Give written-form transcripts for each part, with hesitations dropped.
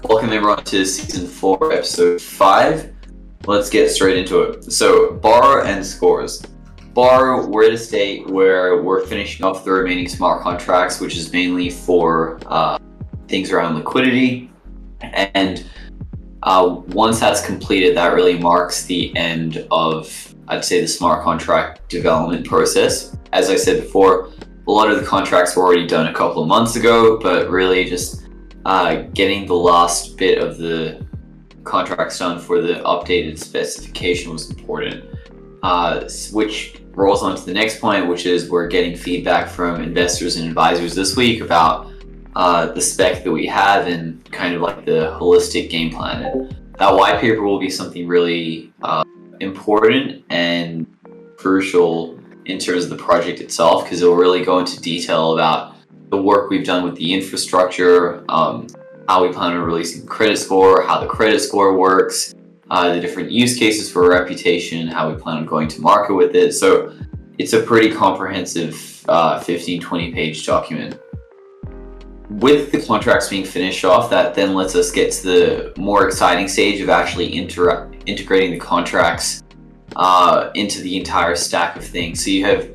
Welcome everyone to Season 4, Episode 5. Let's get straight into it. So, bar and scores. Bar, we're at a state where we're finishing off the remaining smart contracts, which is mainly for things around liquidity. And once that's completed, that really marks the end of, I'd say, the smart contract development process. As I said before, a lot of the contracts were already done a couple of months ago, but really just getting the last bit of the contracts done for the updated specification was important. Which rolls on to the next point, which is we're getting feedback from investors and advisors this week about the spec that we have and kind of like the holistic game plan. And that white paper will be something really important and crucial in terms of the project itself, because it will really go into detail about the work we've done with the infrastructure, how we plan on releasing the credit score, how the credit score works, the different use cases for reputation, how we plan on going to market with it. So it's a pretty comprehensive 15-20 page document. With the contracts being finished off, that then lets us get to the more exciting stage of actually integrating the contracts into the entire stack of things. So you have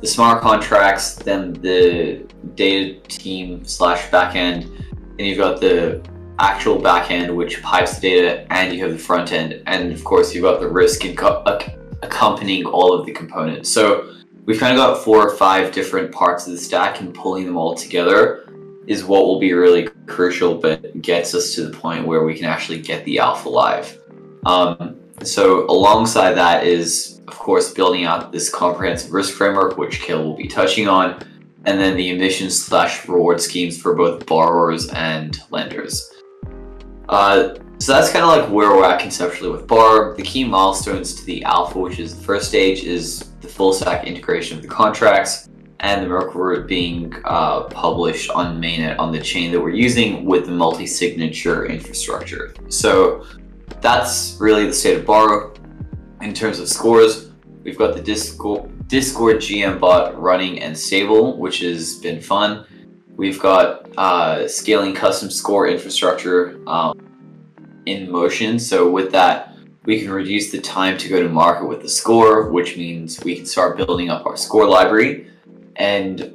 the smart contracts, then the data team / backend, and you've got the actual backend which pipes the data, and you have the front end, and of course you've got the risk accompanying all of the components. So we've kind of got 4 or 5 different parts of the stack, and pulling them all together is what will be really crucial, but gets us to the point where we can actually get the alpha live. So alongside that is, of course, building out this comprehensive risk framework, which Kale will be touching on, and then the emissions / reward schemes for both borrowers and lenders. So that's kind of like where we're at conceptually with bar. The key milestones to the alpha, which is the first stage, is the full stack integration of the contracts and the Merkle root being published on mainnet on the chain that we're using with the multi-signature infrastructure. So that's really the state of bar. In terms of scores, we've got the Discord GM bot running and stable, which has been fun. We've got scaling custom score infrastructure in motion. So with that, we can reduce the time to go to market with the score, which means we can start building up our score library. And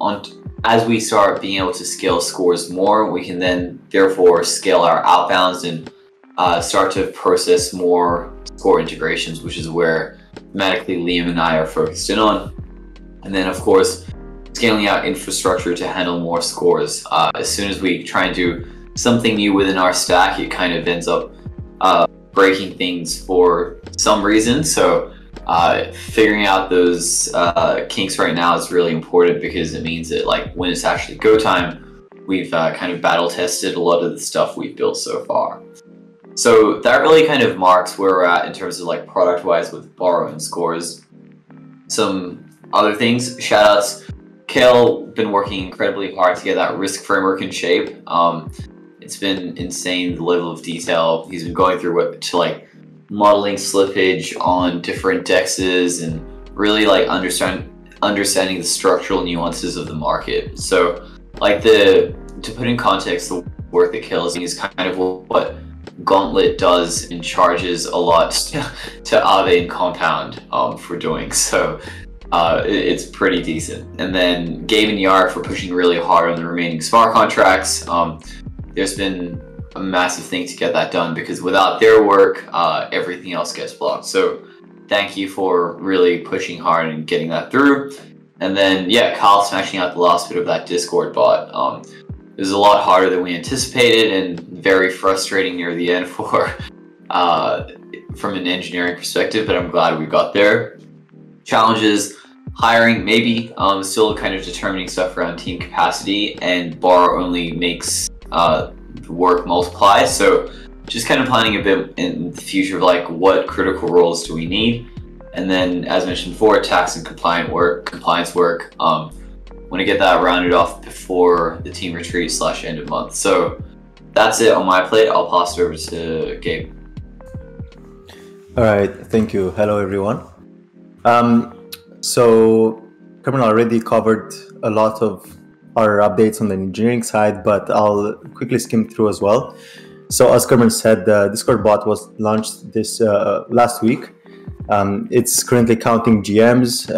as we start being able to scale scores more, we can then therefore scale our outbounds and start to process more score integrations, which is where thematically Liam and I are focused in on. And then of course, scaling out infrastructure to handle more scores. As soon as we try and do something new within our stack, it kind of ends up breaking things for some reason. So figuring out those kinks right now is really important, because it means that like when it's actually go time, we've kind of battle tested a lot of the stuff we've built so far. So that really kind of marks where we're at in terms of like product wise with borrow and scores. Some other things, shout outs. Kale been working incredibly hard to get that risk framework in shape. It's been insane, the level of detail he's been going through to like modeling slippage on different dexes and really like understanding the structural nuances of the market. So like to put in context, the work that Kale is doing is kind of what Gauntlet does and charges a lot to Aave and Compound for doing. So it's pretty decent. And then Gabe and Yark for pushing really hard on the remaining smart contracts. There's been a massive thing to get that done, because without their work, everything else gets blocked. So thank you for really pushing hard and getting that through. And then yeah, Kyle smashing out the last bit of that Discord bot. It was a lot harder than we anticipated and very frustrating near the end for from an engineering perspective, but I'm glad we got there. Challenges, hiring, maybe still kind of determining stuff around team capacity, and bar only makes the work multiply. So just kind of planning a bit in the future of like what critical roles do we need. And then as mentioned before, tax and compliance work. Want to get that rounded off before the team retreat / end of month. So that's it on my plate. I'll pass it over to Gabe. All right, thank you. Hello, everyone. So Cameron already covered a lot of our updates on the engineering side, but I'll quickly skim through as well. So as Carmen said, the Discord bot was launched this last week. It's currently counting GMs,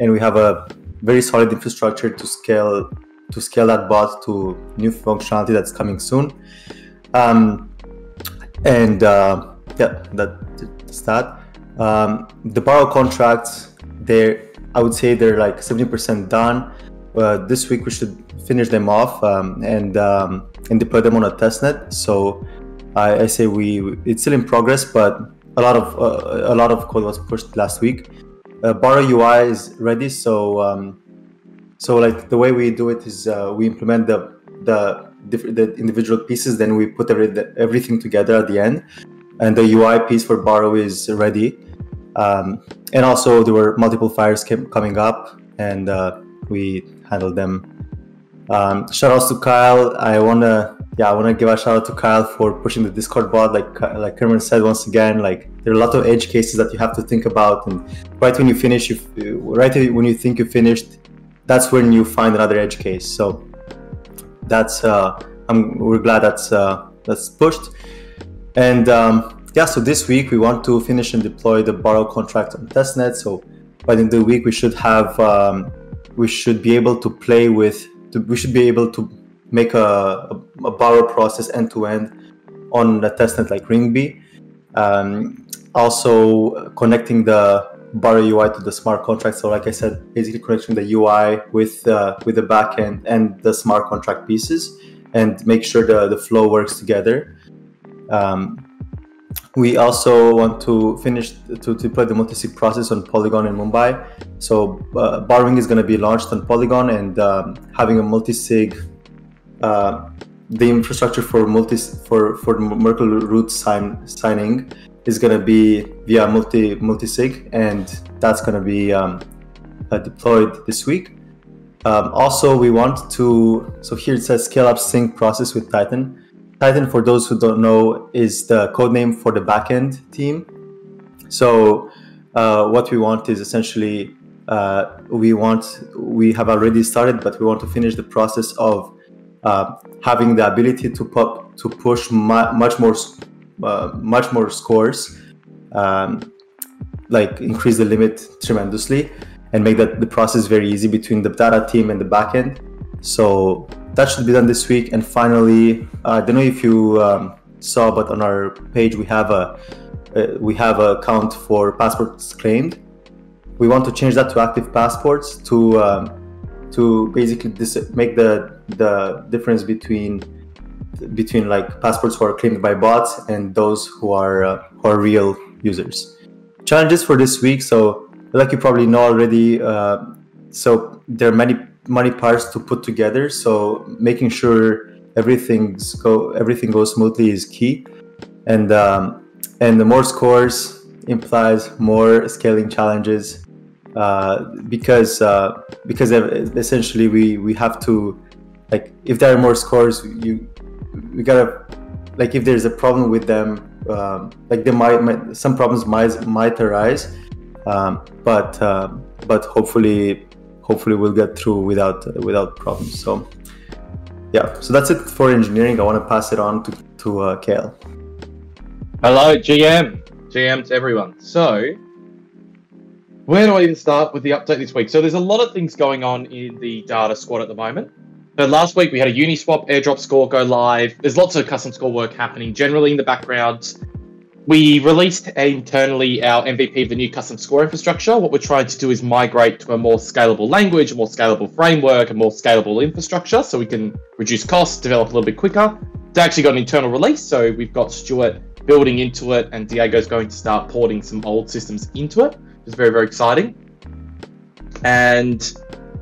and we have a very solid infrastructure to scale that bot to new functionality that's coming soon. That's that. The borrow contracts, I would say they're like 70% done. This week we should finish them off and deploy them on a testnet. So I say it's still in progress, but a lot of code was pushed last week. Borrow UI is ready, so like the way we do it is we implement the individual pieces, then we put everything together at the end, and the UI piece for Borrow is ready. And also there were multiple fires coming up, and we handled them. Shout outs to Kyle. I wanna give a shout out to Kyle for pushing the Discord bot. Like Kerman said, once again, like there are a lot of edge cases that you have to think about, and right when you finish, when you think you finished, that's when you find another edge case. So that's we're glad that's pushed. And so this week we want to finish and deploy the borrow contract on testnet. So by the end of the week we should be able to make a borrow process end to end on a testnet like Ringbee. Also connecting the borrow UI to the smart contract. So like I said, basically connecting the UI with the backend and the smart contract pieces, and make sure the flow works together. We also want to finish to deploy the multi-sig process on Polygon in Mumbai. So borrowing is going to be launched on Polygon, and having a multi-sig, the infrastructure for Merkle root signing is going to be via multi-sig, and that's going to be deployed this week. Also, we want to, so here it says scale up sync process with Titan. Titan, for those who don't know, is the code name for the backend team. So what we want is essentially, we have already started, but we want to finish the process of having the ability to push much more scores, like increase the limit tremendously, and make the process very easy between the data team and the backend. So that should be done this week. And finally, I don't know if you saw, but on our page we have a count for passports claimed. We want to change that to active passports to basically make the difference between like passports who are claimed by bots and those who are real users. Challenges for this week. So like you probably know already, so there are many parts to put together. So making sure everything goes smoothly is key. And the more scores implies more scaling challenges, because essentially we have to, like, if there are more scores, we gotta, like, if there's a problem with them, like some problems might arise, but hopefully we'll get through without problems. So yeah, so that's it for engineering. I want to pass it on to KL. Hello, GM to everyone. So where do I even start with the update this week? So there's a lot of things going on in the data squad at the moment. So last week we had a Uniswap airdrop score go live. There's lots of custom score work happening generally in the background. We released internally our MVP of the new custom score infrastructure. What we're trying to do is migrate to a more scalable language, a more scalable framework, a more scalable infrastructure, so we can reduce costs, develop a little bit quicker. It's actually got an internal release, so we've got Stuart building into it, and Diego's going to start porting some old systems into it. It's very, very exciting. And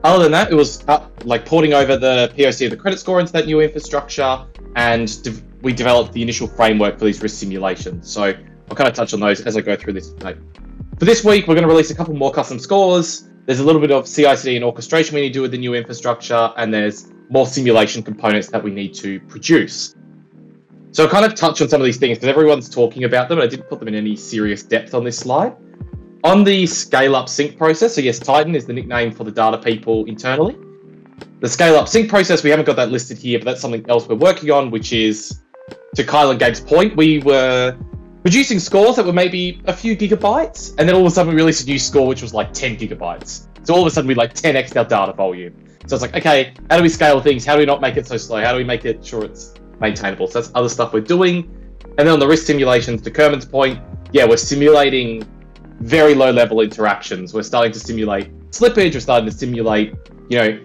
other than that, it was like porting over the POC of the credit score into that new infrastructure, and we developed the initial framework for these risk simulations. So I'll kind of touch on those as I go through this. For this week, we're going to release a couple more custom scores. There's a little bit of CI/CD and orchestration we need to do with the new infrastructure, and there's more simulation components that we need to produce. So I'll kind of touch on some of these things because everyone's talking about them, and I didn't put them in any serious depth on this slide. On the scale-up sync process, so yes, Titan is the nickname for the data people internally. The scale-up sync process, we haven't got that listed here, but that's something else we're working on, which is to Kyle and Gabe's point, we were producing scores that were maybe a few gigabytes, and then all of a sudden we released a new score which was like 10 gigabytes. So all of a sudden we like 10x our data volume. So it's like, okay, how do we scale things? How do we not make it so slow? How do we make it sure it's maintainable? So that's other stuff we're doing. And then on the risk simulations, to Kerman's point, yeah, we're simulating very low level interactions. We're starting to simulate slippage. We're starting to simulate, you know,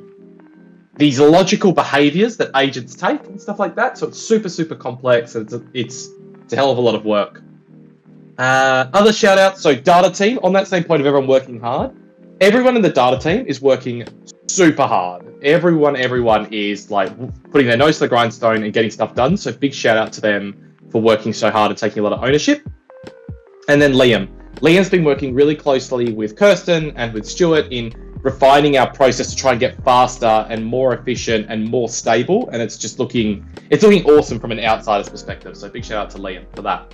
these logical behaviors that agents take and stuff like that. So it's super, super complex. And it's a hell of a lot of work. Other shout outs. So data team, on that same point of everyone working hard, everyone in the data team is working super hard. Everyone is like putting their nose to the grindstone and getting stuff done. So big shout out to them for working so hard and taking a lot of ownership. And then Liam. Liam's been working really closely with Kirsten and with Stuart in refining our process to try and get faster and more efficient and more stable. And it's looking awesome from an outsider's perspective. So big shout out to Liam for that.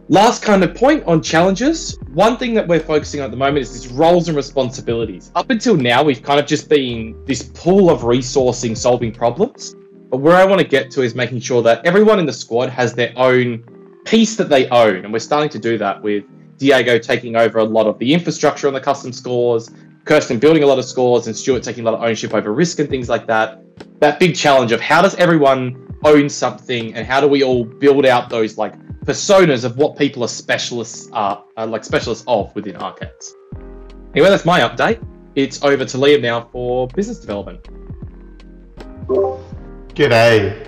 Last kind of point on challenges. One thing that we're focusing on at the moment is this roles and responsibilities. Up until now, we've kind of just been this pool of resourcing, solving problems. But where I want to get to is making sure that everyone in the squad has their own piece that they own. And we're starting to do that with Diego taking over a lot of the infrastructure on the custom scores, Kirsten building a lot of scores, and Stuart taking a lot of ownership over risk and things like that. That big challenge of how does everyone own something and how do we all build out those like personas of what people are specialists of within ARCx. Anyway, that's my update. It's over to Liam now for business development. G'day.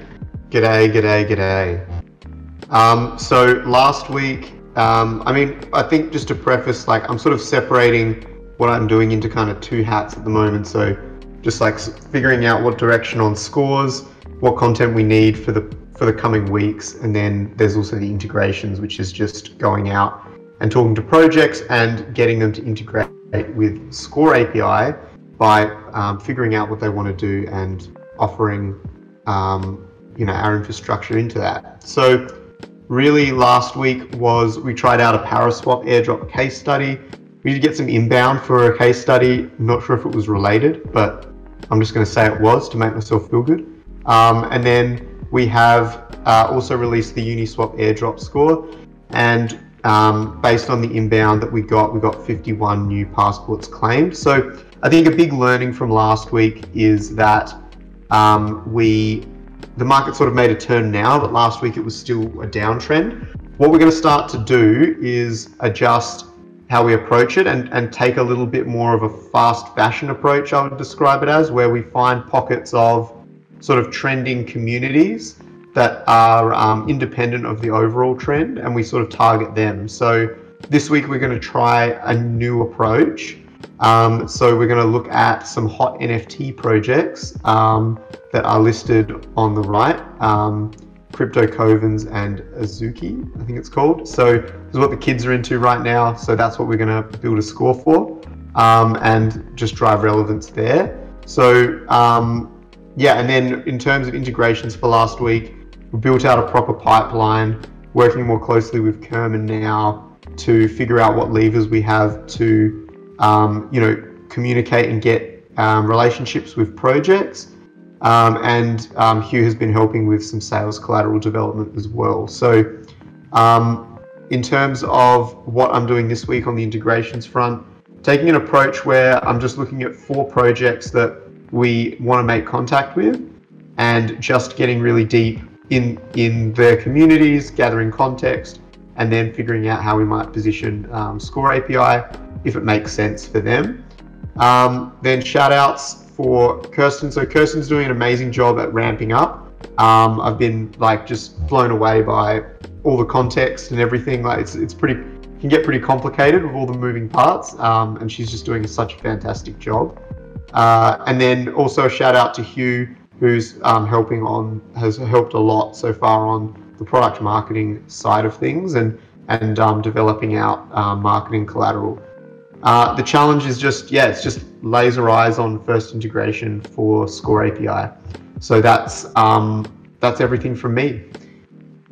So last week, I think just to preface, like I'm sort of separating what I'm doing into kind of two hats at the moment. So just like figuring out what direction on scores, what content we need for the coming weeks, and then there's also the integrations, which is just going out and talking to projects and getting them to integrate with Score API by figuring out what they want to do and offering our infrastructure into that. So really last week we tried out a Paraswap airdrop case study. We did get some inbound for a case study. I'm not sure if it was related, but I'm just going to say it was to make myself feel good. And then we have also released the Uniswap airdrop score, and based on the inbound that we got 51 new passports claimed. So I think a big learning from last week is that the market sort of made a turn now, but last week it was still a downtrend. What we're going to start to do is adjust how we approach it and take a little bit more of a fast fashion approach, I would describe it as, where we find pockets of sort of trending communities that are independent of the overall trend, and we sort of target them. So this week we're going to try a new approach. So we're going to look at some hot NFT projects that are listed on the right, Crypto Covens and Azuki, I think it's called. So this is what the kids are into right now. So that's what we're going to build a score for, and just drive relevance there. So yeah, and then in terms of integrations for last week, we built out a proper pipeline, working more closely with Kerman now to figure out what levers we have to communicate and get relationships with projects. And Hugh has been helping with some sales collateral development as well. So in terms of what I'm doing this week on the integrations front, taking an approach where I'm just looking at 4 projects that we want to make contact with and just getting really deep in their communities, gathering context, and then figuring out how we might position Score API if it makes sense for them. Then shout outs for Kirsten. So Kirsten's doing an amazing job at ramping up. I've been like just blown away by all the context and everything. Like it's can get pretty complicated with all the moving parts, and she's just doing such a fantastic job. And then also a shout out to Hugh, who's has helped a lot so far on the product marketing side of things and developing out marketing collateral. The challenge is it's just laser eyes on first integration for Score API. So that's everything from me.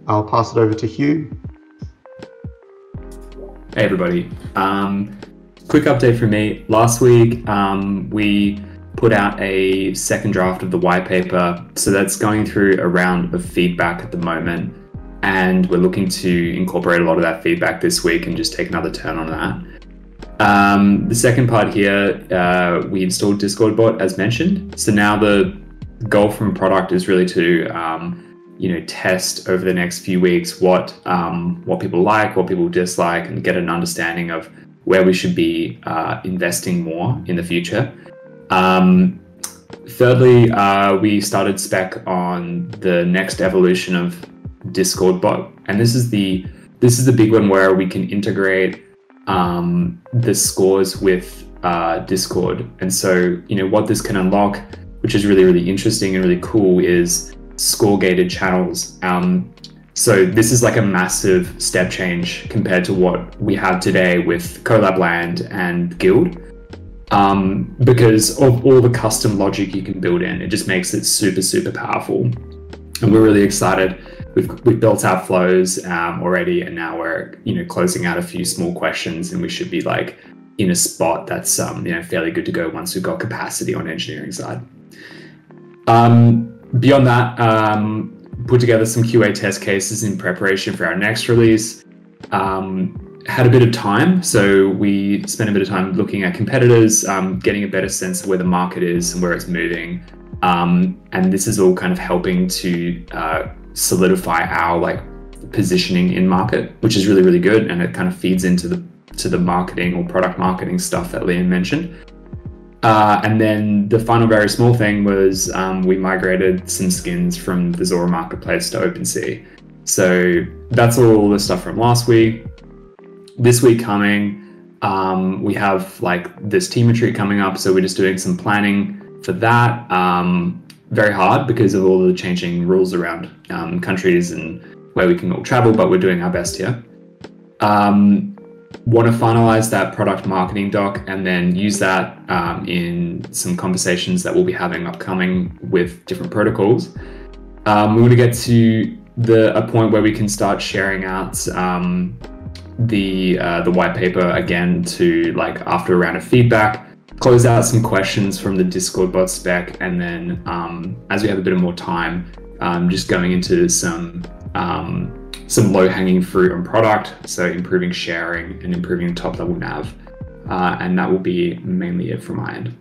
I'll pass it over to Hugh. Hey everybody. Quick update from me. Last week we put out a second draft of the white paper. So that's going through a round of feedback at the moment. And we're looking to incorporate a lot of that feedback this week and just take another turn on that. The second part here, we installed Discord bot as mentioned. So now the goal from product is really to test over the next few weeks what people like, what people dislike, and get an understanding of where we should be investing more in the future. Thirdly, we started spec on the next evolution of Discord bot, and this is the big one where we can integrate the scores with Discord. And so what this can unlock, which is really, really interesting and really cool, is score gated channels. So this is like a massive step change compared to what we have today with Collab Land and Guild, because of all the custom logic you can build in. It just makes it super, super powerful, and we're really excited. We've built our flows already, and now we're closing out a few small questions, and we should be like in a spot that's fairly good to go once we've got capacity on engineering side. Beyond that, put together some QA test cases in preparation for our next release. Had a bit of time, so we spent a bit of time looking at competitors, getting a better sense of where the market is and where it's moving. And this is all kind of helping to solidify our positioning in market, which is really, really good, and it kind of feeds into the marketing or product marketing stuff that Liam mentioned. And then the final very small thing was we migrated some skins from the Zora marketplace to OpenSea. So that's all the stuff from last week. This week coming, we have this team retreat coming up, so we're just doing some planning for that. Very hard because of all the changing rules around countries and where we can all travel, but we're doing our best here. Want to finalize that product marketing doc and then use that in some conversations that we'll be having upcoming with different protocols. We want to get to a point where we can start sharing out the white paper again to after a round of feedback, close out some questions from the Discord bot spec, and then as we have a bit of more time, just going into some low-hanging fruit on product, so improving sharing and improving top level nav, and that will be mainly it from my end.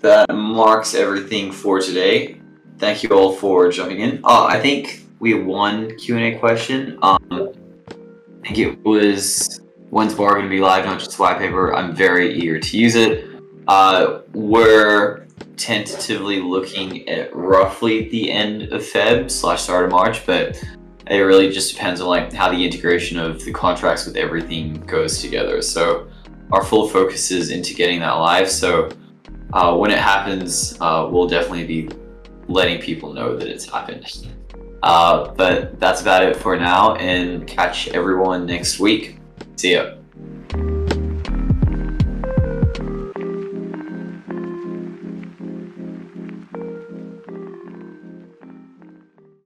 That marks everything for today. Thank you all for jumping in. I think we have one Q&A question. I think it was, when's Bar going to be live, not just white paper? I'm very eager to use it. We're tentatively looking at roughly the end of Feb / start of March, but it really just depends on how the integration of the contracts with everything goes together. So our full focus is into getting that live. So when it happens, we'll definitely be letting people know that it's happened. But that's about it for now, and catch everyone next week. See ya.